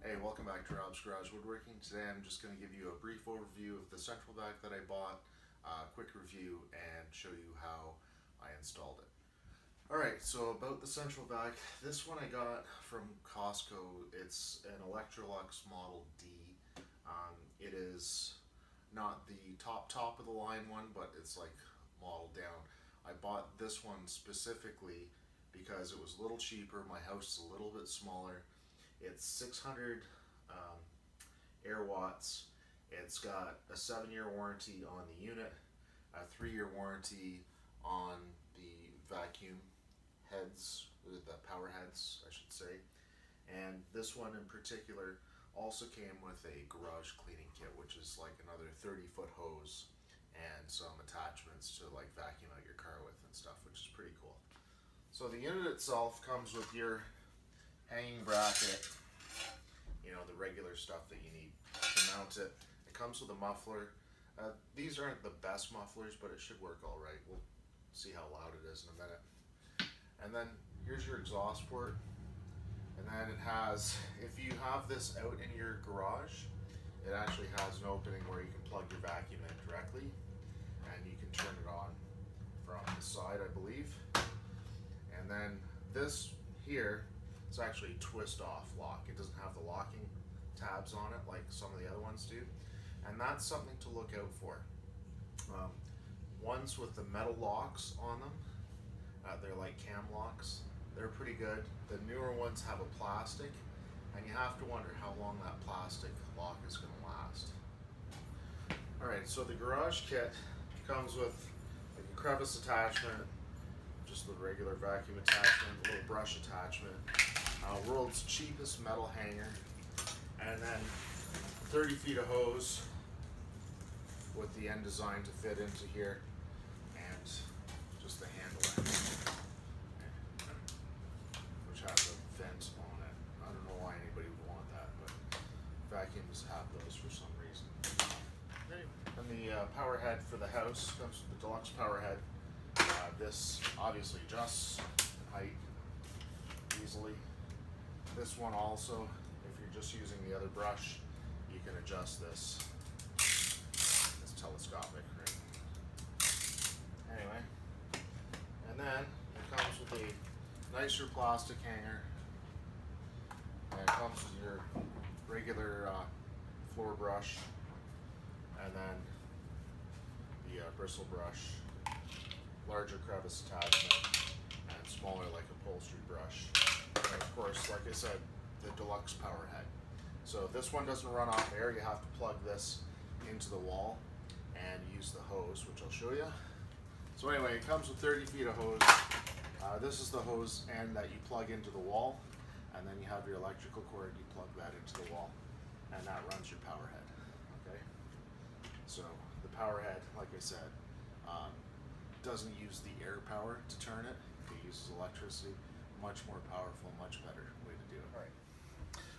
Hey, welcome back to Rob's Garage Woodworking. Today I'm just going to give you a brief overview of the central vac that I bought, a quick review, and show you how I installed it. Alright, so about the central vac, this one I got from Costco. It's an Electrolux Model D. It is not the top of the line one, but it's like modeled down. I bought this one specifically because it was a little cheaper. My house is a little bit smaller. It's 600 air watts. It's got a 7-year warranty on the unit, a 3-year warranty on the vacuum heads, the power heads, I should say. And this one in particular also came with a garage cleaning kit, which is like another 30-foot hose and some attachments to like vacuum out your car with and stuff, which is pretty cool. So the unit itself comes with your hanging bracket, you know, the regular stuff that you need to mount it. It comes with a muffler. These aren't the best mufflers, but it should work all right. We'll see how loud it is in a minute. And then here's your exhaust port. And then it has, if you have this out in your garage, it actually has an opening where you can plug your vacuum in directly, and you can turn it on from the side, I believe. And then this here, it's actually a twist off lock. It doesn't have the locking tabs on it like some of the other ones do. And that's something to look out for. Ones with the metal locks on them, they're like cam locks. They're pretty good. The newer ones have a plastic, and you have to wonder how long that plastic lock is going to last. Alright, so the garage kit comes with like a crevice attachment, just the regular vacuum attachment, a little brush attachment, world's cheapest metal hanger, and then 30 feet of hose with the end designed to fit into here, and just the handle, which has a vent on it. I don't know why anybody would want that, but vacuums have those for some reason. And the power head for the house comes with the deluxe power head. This obviously adjusts in height easily. This one also, if you're just using the other brush, you can adjust this. It's telescopic, right? Anyway, and then it comes with a nicer plastic hanger, and it comes with your regular floor brush, and then the bristle brush, larger crevice attachment, and smaller like upholstery brush. And of course, like I said, the deluxe power head. So if this one doesn't run off air, you have to plug this into the wall and use the hose, which I'll show you. So anyway, it comes with 30 feet of hose. This is the hose end that you plug into the wall, and then you have your electrical cord, you plug that into the wall, and that runs your power head. Okay? So the power head, like I said, doesn't use the air power to turn it. It uses electricity. Much more powerful, much better way to do it. All right.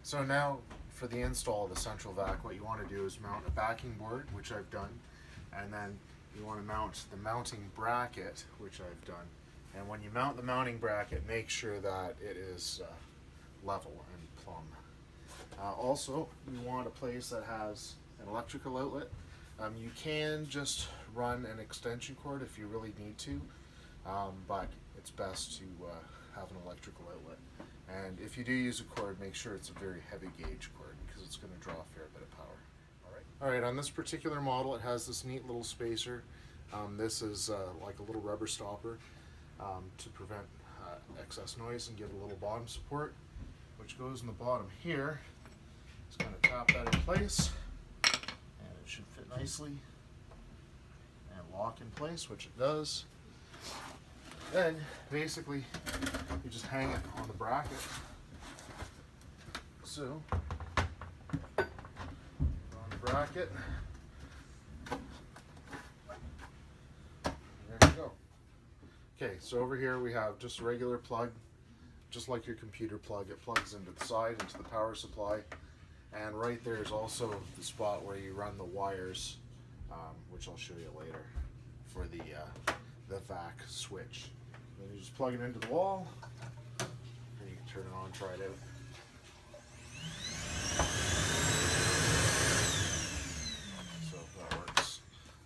So now for the install of the central vac, what you want to do is mount a backing board, which I've done, and then you want to mount the mounting bracket, which I've done. And when you mount the mounting bracket, make sure that it is level and plumb. Also, you want a place that has an electrical outlet. You can just run an extension cord if you really need to, but it's best to have an electrical outlet. And if you do use a cord, make sure it's a very heavy gauge cord because it's going to draw a fair bit of power. Alright, on this particular model, it has this neat little spacer. This is like a little rubber stopper to prevent excess noise and give a little bottom support, which goes in the bottom here. Just kind of tap that in place, and it should fit nicely and lock in place, which it does. Then basically you just hang it on the bracket. So on the bracket, there you go. Okay, so over here we have just a regular plug, just like your computer plug. It plugs into the side, into the power supply, and right there is also the spot where you run the wires, which I'll show you later, for the vac switch. Then you just plug it into the wall, and you can turn it on, try it out.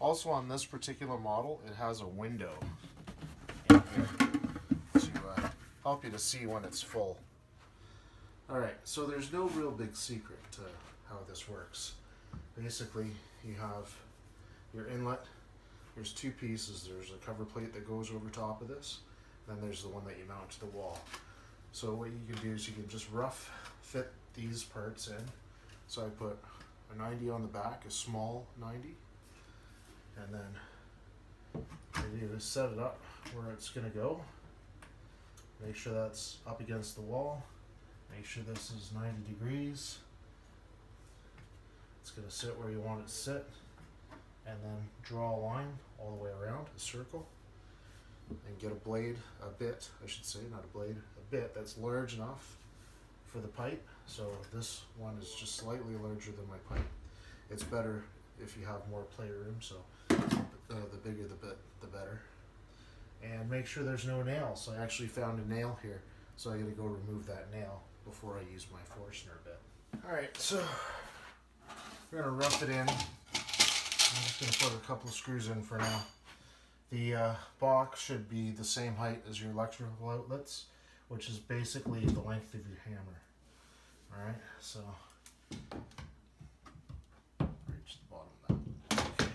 Also on this particular model, it has a window in here to help you to see when it's full. Alright, so there's no real big secret to how this works. Basically, you have your inlet. There's two pieces. There's a cover plate that goes over top of this, then there's the one that you mount to the wall. So what you can do is you can just rough fit these parts in. So I put a 90 on the back, a small 90, and then I need to set it up where it's going to go. Make sure that's up against the wall. Make sure this is 90 degrees. It's going to sit where you want it to sit, and then draw a line all the way around, a circle, and get a blade, a bit, I should say, not a blade, a bit that's large enough for the pipe. So this one is just slightly larger than my pipe. It's better if you have more playroom, so the bigger the bit, the better. And make sure there's no nails. I actually found a nail here, so I gotta go remove that nail before I use my Forstner bit. Alright, so we're gonna rough it in. I'm just gonna put a couple of screws in for now. The box should be the same height as your electrical outlets, which is basically the length of your hammer. Alright, so reach the bottom of that. Okay.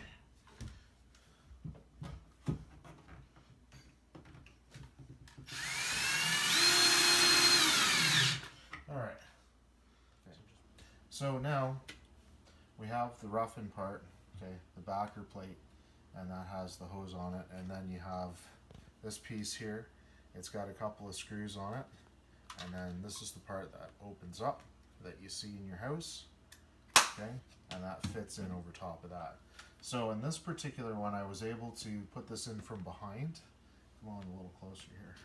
Alright. So now we have the roughened part, okay, the backer plate, and that has the hose on it, and then you have this piece here. It's got a couple of screws on it, and then this is the part that opens up that you see in your house, okay, and that fits in over top of that. So in this particular one, I was able to put this in from behind. Come on, a little closer here.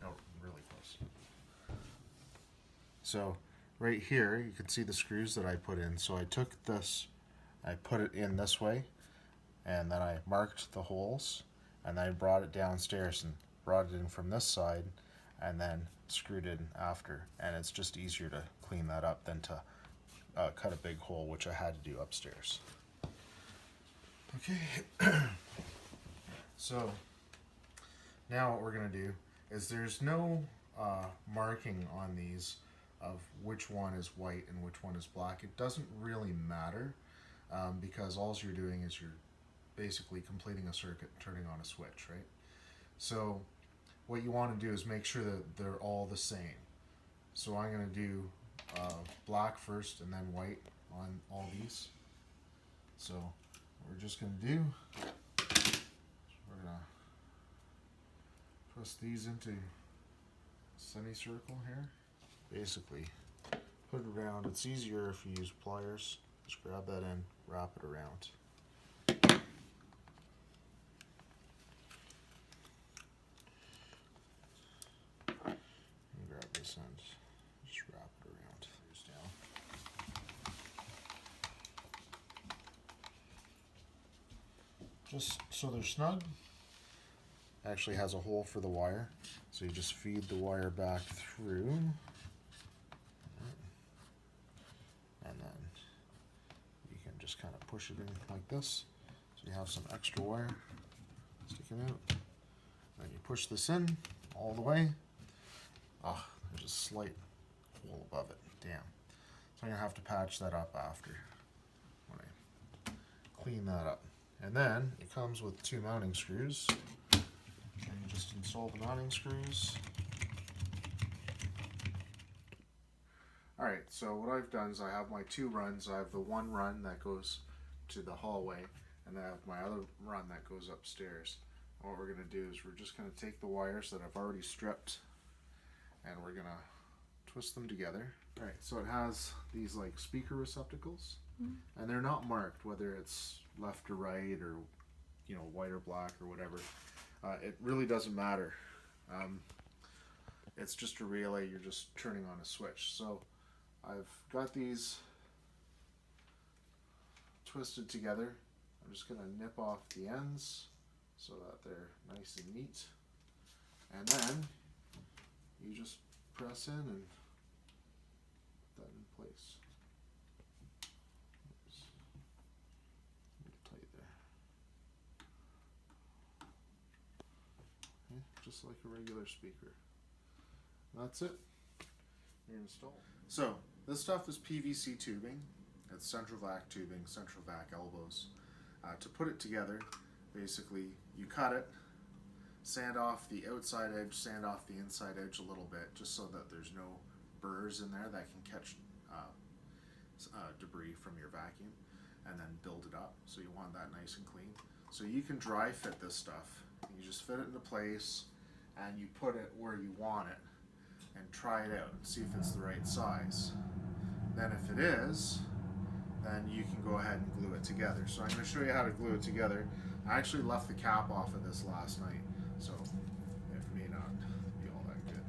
No, really close. So right here, you can see the screws that I put in. So I took this, I put it in this way, and then I marked the holes, and then I brought it downstairs and brought it in from this side, and then screwed in after. And it's just easier to clean that up than to cut a big hole, which I had to do upstairs. Okay, so now what we're gonna do is there's no marking on these of which one is white and which one is black. It doesn't really matter because all you're doing is you're basically completing a circuit, turning on a switch, right? So what you want to do is make sure that they're all the same. So I'm going to do black first and then white on all these. So what we're just going to do, we're going to twist these into a semicircle here. Basically put it around. It's easier if you use pliers. Just grab that in, wrap it around. And grab this end, just wrap it around. Here's down. Just so they're snug. Actually has a hole for the wire, so you just feed the wire back through, and then you can just kind of push it in like this, so you have some extra wire sticking out. Then you push this in all the way. Oh, there's a slight hole above it. Damn. So I'm gonna have to patch that up after when I clean that up. And then it comes with two mounting screws. And you just install the mounting screws. Alright, so what I've done is I have my two runs. I have the one run that goes to the hallway, and then I have my other run that goes upstairs. And what we're going to do is we're just going to take the wires that I've already stripped, and we're going to twist them together. Alright, so it has these like speaker receptacles, and they're not marked whether it's left or right or, you know, white or black or whatever. It really doesn't matter. It's just a relay, you're just turning on a switch. So I've got these twisted together. I'm just going to nip off the ends so that they're nice and neat. And then you just press in and put that in place. Oops. just like a regular speaker. That's it. You're installed. So this stuff is PVC tubing. It's central vac tubing, central vac elbows. To put it together, basically you cut it, sand off the outside edge, sand off the inside edge a little bit, just so that there's no burrs in there that can catch debris from your vacuum, and then build it up. So you want that nice and clean. So you can dry fit this stuff. You just fit it into place and you put it where you want it and try it out and see if it's the right size. Then if it is, then you can go ahead and glue it together. So I'm going to show you how to glue it together. I actually left the cap off of this last night, so it may not be all that good.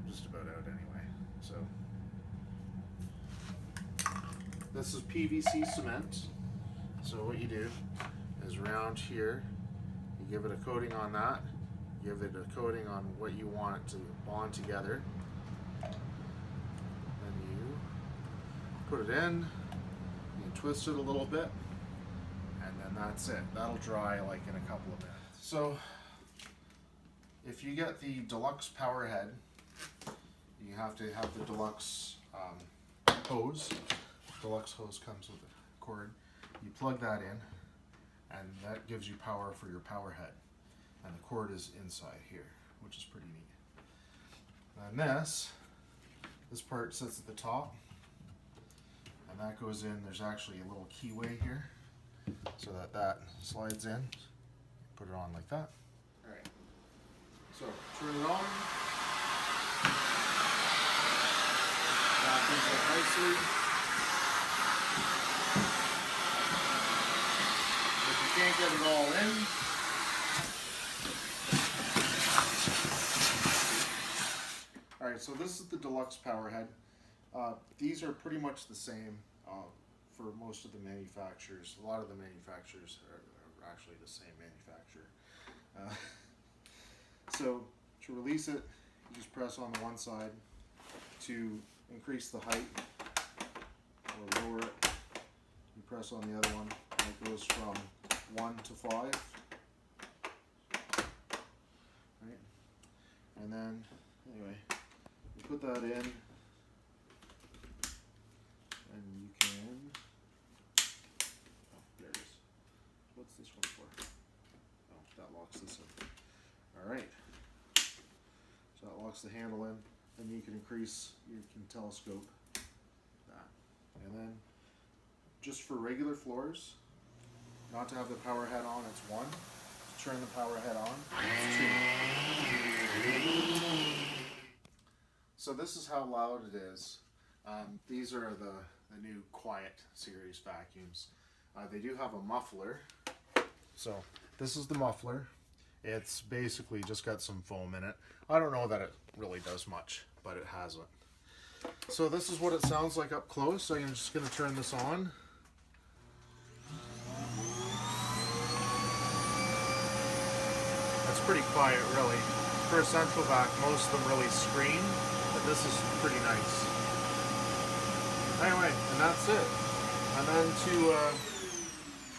Just about out anyway. So this is PVC cement. So what you do is around here, you give it a coating on that, give it a coating on what you want it to bond together. Then you put it in, you twist it a little bit, and then that's it. That'll dry like in a couple of minutes. So if you get the deluxe power head, you have to have the deluxe hose. Deluxe hose comes with a cord. You plug that in, and that gives you power for your power head. And the cord is inside here, which is pretty neat. And this part sits at the top, and that goes in. There's actually a little keyway here, so that slides in. Put it on like that. All right. So turn it on. That comes up nicely. If you can't get it all in, alright, so this is the deluxe power head. These are pretty much the same for most of the manufacturers. A lot of the manufacturers are actually the same manufacturer. So to release it, you just press on the one side. To increase the height or lower it, you press on the other one, and it goes from 1 to 5. Right? And then, anyway, you put that in, and you can, oh, there it is. What's this one for? Oh, that locks this in. Alright. So that locks the handle in, and you can increase, you can telescope that. And then, just for regular floors, not to have the power head on, it's 1. To turn the power head on, it's 2. So this is how loud it is. These are the new Quiet series vacuums. They do have a muffler. So this is the muffler. It's basically just got some foam in it. I don't know that it really does much, but it has it. So this is what it sounds like up close. So I'm just going to turn this on. It's pretty quiet, really. For a central vac, most of them really scream, but this is pretty nice. Anyway, and that's it. And then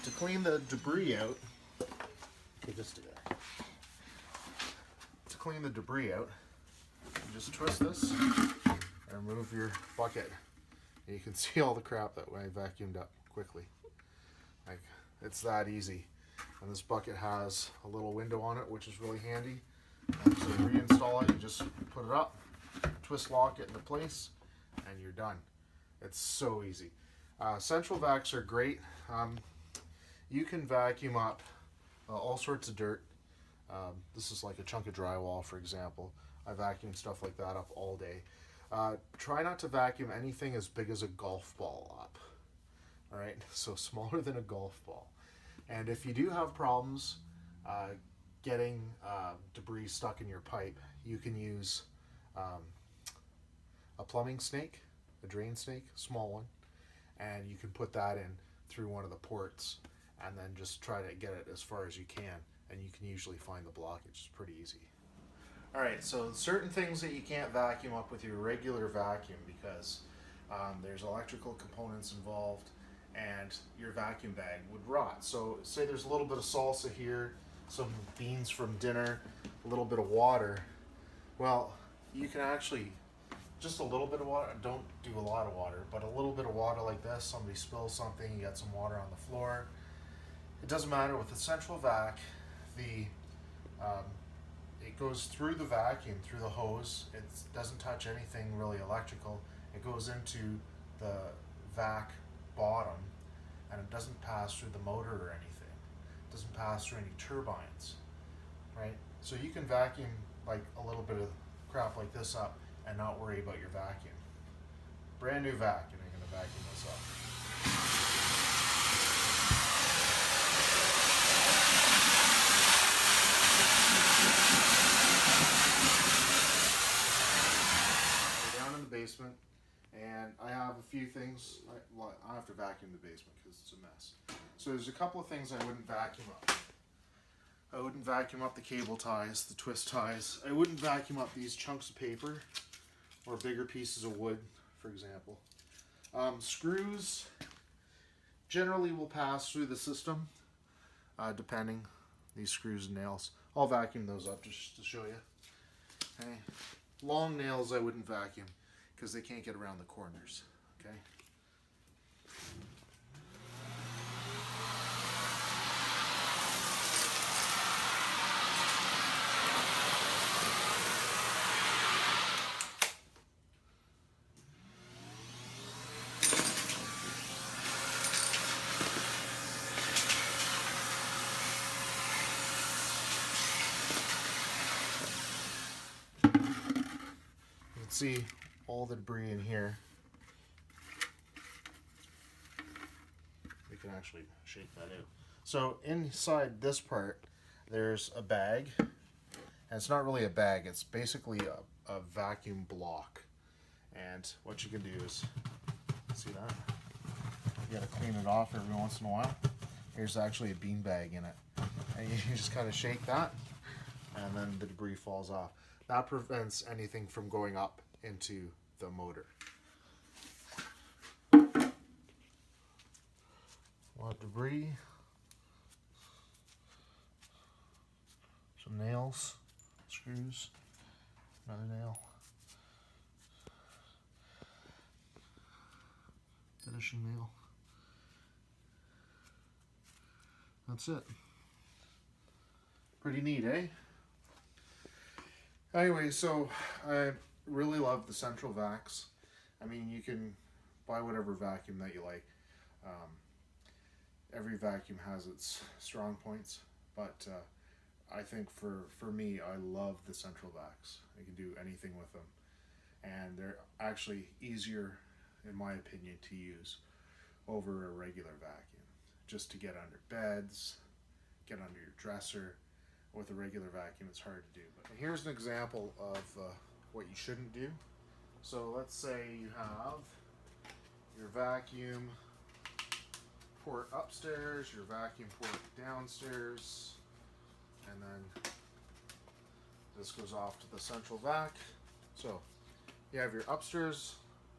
to clean the debris out, okay, just do that. To clean the debris out, you just twist this and remove your bucket. And you can see all the crap that I vacuumed up quickly. Like, it's that easy. And this bucket has a little window on it, which is really handy. And so to reinstall it, you just put it up, twist lock it into place, and you're done. It's so easy. Central vacs are great. You can vacuum up all sorts of dirt. This is like a chunk of drywall, for example. I vacuum stuff like that up all day. Try not to vacuum anything as big as a golf ball up. All right, so smaller than a golf ball. And if you do have problems getting debris stuck in your pipe, you can use a plumbing snake, a drain snake, small one, and you can put that in through one of the ports and then just try to get it as far as you can, and you can usually find the blockage. It's pretty easy. Alright, so certain things that you can't vacuum up with your regular vacuum because there's electrical components involved and your vacuum bag would rot. So say there's a little bit of salsa here, some beans from dinner, a little bit of water. Well, you can actually, just a little bit of water, don't do a lot of water, but a little bit of water like this, somebody spills something, you got some water on the floor. It doesn't matter with the central vac, the it goes through the vacuum, through the hose. It doesn't touch anything really electrical. It goes into the vac bottom, and it doesn't pass through the motor or anything. It doesn't pass through any turbines, right? So you can vacuum like a little bit of crap like this up and not worry about your vacuum. Brand new vacuum, you're gonna vacuum this up. Basement, and I have a few things. I have to vacuum the basement because it's a mess. So there's a couple of things I wouldn't vacuum up. I wouldn't vacuum up the cable ties, the twist ties. I wouldn't vacuum up these chunks of paper or bigger pieces of wood, for example. Screws generally will pass through the system, depending. These screws and nails. I'll vacuum those up just to show you. Okay. Long nails I wouldn't vacuum, because they can't get around the corners, okay? You can see all the debris in here. We can actually shake that out. So inside this part, there's a bag, and it's not really a bag, it's basically a vacuum block. And what you can do is, see that? You gotta clean it off every once in a while. Here's actually a bean bag in it. And you just kind of shake that, and then the debris falls off. That prevents anything from going up into the motor. A lot of debris. Some nails, screws, another nail. Finishing nail. That's it. Pretty neat, eh? Anyway, so I really love the central vacs. I mean, you can buy whatever vacuum that you like. Every vacuum has its strong points, but I think for me, I love the central vacs. I can do anything with them, and they're actually easier, in my opinion, to use over a regular vacuum. Just to get under beds, get under your dresser. With a regular vacuum, it's hard to do. But here's an example of what you shouldn't do. So let's say you have your vacuum port upstairs, your vacuum port downstairs, and then this goes off to the central vac. So you have your upstairs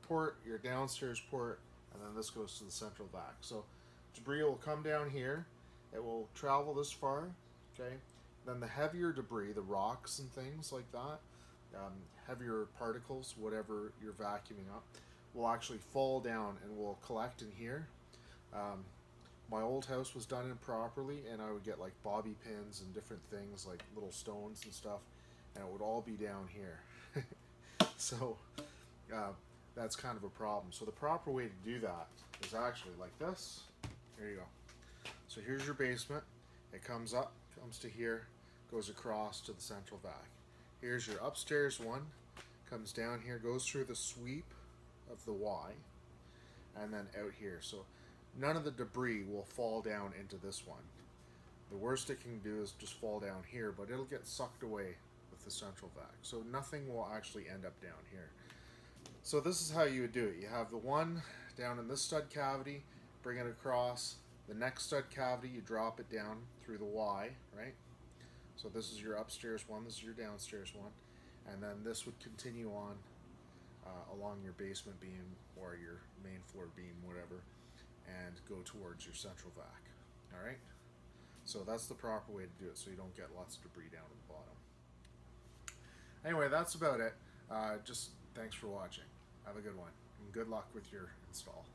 port, your downstairs port, and then this goes to the central vac. So debris will come down here, it will travel this far, okay? Then the heavier debris, the rocks and things like that, heavier particles, whatever you're vacuuming up, will actually fall down and will collect in here. My old house was done improperly, and I would get like bobby pins and different things like little stones and stuff, and it would all be down here. So that's kind of a problem. So the proper way to do that is actually like this. Here you go. So here's your basement. It comes up, comes to here, goes across to the central vac. Here's your upstairs one, comes down here, goes through the sweep of the Y, and then out here. So none of the debris will fall down into this one. The worst it can do is just fall down here, but it'll get sucked away with the central vac. So nothing will actually end up down here. So this is how you would do it. You have the one down in this stud cavity, bring it across. The next stud cavity, you drop it down through the Y, right? So this is your upstairs one, this is your downstairs one, and then this would continue on along your basement beam or your main floor beam, whatever, and go towards your central vac. All right. So that's the proper way to do it, so you don't get lots of debris down at the bottom. Anyway, that's about it. Just thanks for watching. Have a good one, and good luck with your install.